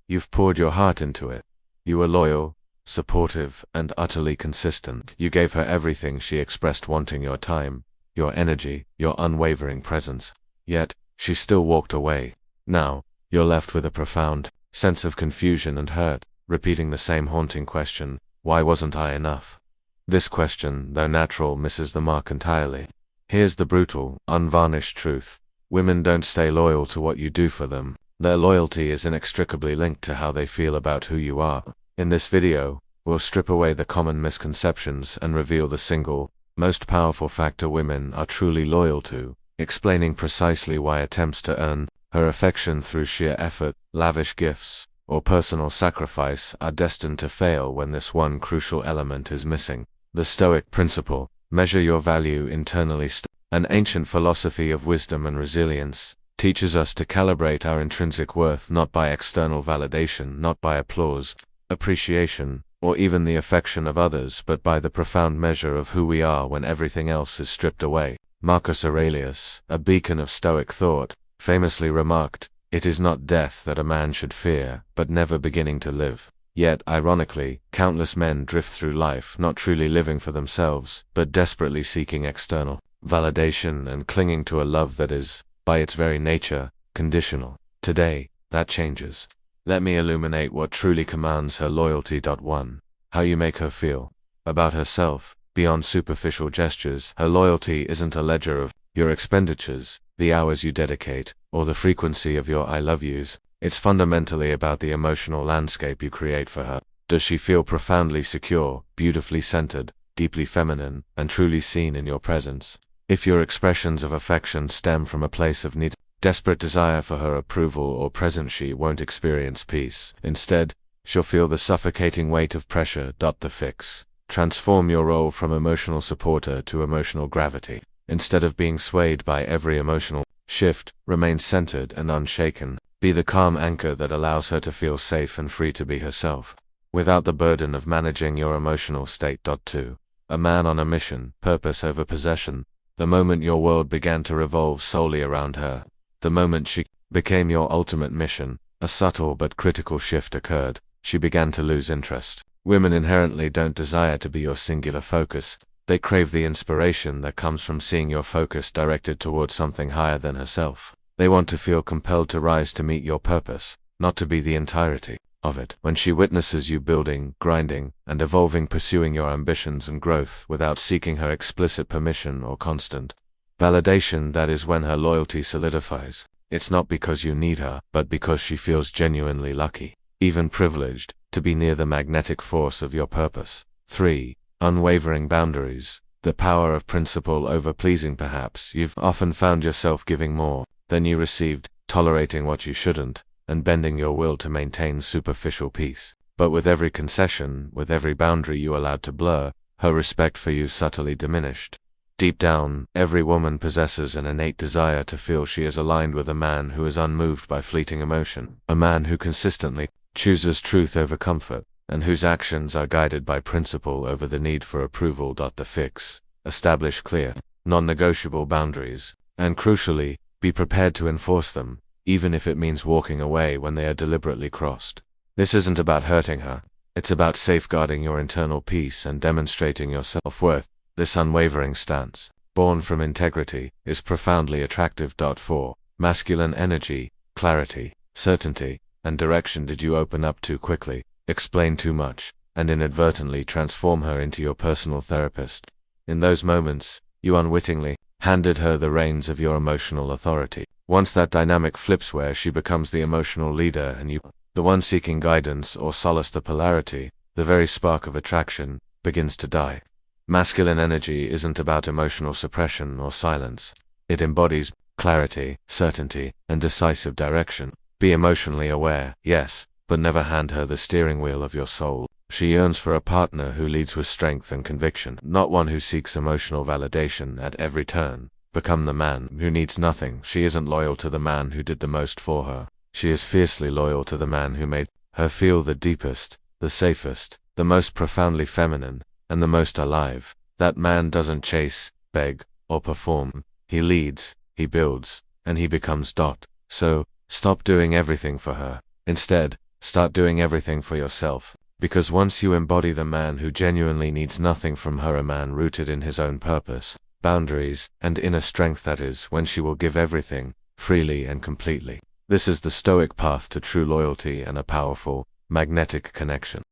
You've poured your heart into it. You were loyal, supportive, and utterly consistent. You gave her everything she expressed, wanting your time, your energy, your unwavering presence. Yet, she still walked away. Now, you're left with a profound sense of confusion and hurt, repeating the same haunting question, why wasn't I enough? This question, though natural, misses the mark entirely. Here's the brutal, unvarnished truth. Women don't stay loyal to what you do for them. Their loyalty is inextricably linked to how they feel about who you are. In this video, we'll strip away the common misconceptions and reveal the single, most powerful factor women are truly loyal to, explaining precisely why attempts to earn her affection through sheer effort, lavish gifts, or personal sacrifice are destined to fail when this one crucial element is missing. The Stoic principle, measure your value internally, an ancient philosophy of wisdom and resilience, teaches us to calibrate our intrinsic worth not by external validation, not by applause, appreciation, or even the affection of others, but by the profound measure of who we are when everything else is stripped away. Marcus Aurelius, a beacon of Stoic thought, famously remarked, "It is not death that a man should fear, but never beginning to live." Yet, ironically, countless men drift through life not truly living for themselves, but desperately seeking external validation and clinging to a love that is, by its very nature, conditional. Today, that changes. Let me illuminate what truly commands her loyalty. 1. How you make her feel. About herself, beyond superficial gestures, her loyalty isn't a ledger of your expenditures, the hours you dedicate, or the frequency of your I love yous. It's fundamentally about the emotional landscape you create for her. Does she feel profoundly secure, beautifully centered, deeply feminine, and truly seen in your presence? If your expressions of affection stem from a place of need, desperate desire for her approval or presence, she won't experience peace. Instead, she'll feel the suffocating weight of pressure. The fix. Transform your role from emotional supporter to emotional gravity. Instead of being swayed by every emotional shift, remain centered and unshaken. Be the calm anchor that allows her to feel safe and free to be herself, without the burden of managing your emotional state. 2. A man on a mission, purpose over possession. The moment your world began to revolve solely around her, the moment she became your ultimate mission, a subtle but critical shift occurred. She began to lose interest. Women inherently don't desire to be your singular focus. They crave the inspiration that comes from seeing your focus directed towards something higher than herself. They want to feel compelled to rise to meet your purpose, not to be the entirety of it. When she witnesses you building, grinding, and evolving, pursuing your ambitions and growth without seeking her explicit permission or constant validation, that is when her loyalty solidifies. It's not because you need her, but because she feels genuinely lucky, even privileged, to be near the magnetic force of your purpose. 3. Unwavering boundaries. The power of principle over pleasing. Perhaps you've often found yourself giving more than you received, tolerating what you shouldn't, and bending your will to maintain superficial peace. But with every concession, with every boundary you allowed to blur, her respect for you subtly diminished. Deep down, every woman possesses an innate desire to feel she is aligned with a man who is unmoved by fleeting emotion, a man who consistently chooses truth over comfort, and whose actions are guided by principle over the need for approval. The fix. Establish clear, non-negotiable boundaries, and crucially, be prepared to enforce them, even if it means walking away when they are deliberately crossed. This isn't about hurting her, it's about safeguarding your internal peace and demonstrating your self-worth. This unwavering stance, born from integrity, is profoundly attractive. 4. Masculine energy, clarity, certainty, and direction. Did you open up too quickly, explain too much, and inadvertently transform her into your personal therapist? In those moments, you unwittingly handed her the reins of your emotional authority. Once that dynamic flips, where she becomes the emotional leader and you, the one seeking guidance or solace, the polarity, the very spark of attraction, begins to die. Masculine energy isn't about emotional suppression or silence. It embodies clarity, certainty, and decisive direction. Be emotionally aware, yes, but never hand her the steering wheel of your soul. She yearns for a partner who leads with strength and conviction, not one who seeks emotional validation at every turn. Become the man who needs nothing. She isn't loyal to the man who did the most for her. She is fiercely loyal to the man who made her feel the deepest, the safest, the most profoundly feminine, and the most alive. That man doesn't chase, beg, or perform. He leads, he builds, and he becomes. So, stop doing everything for her. Instead, Start doing everything for yourself. Because once you embody the man who genuinely needs nothing from her, a man rooted in his own purpose, boundaries, and inner strength, that is when she will give everything, freely and completely. This is the Stoic path to true loyalty and a powerful, magnetic connection.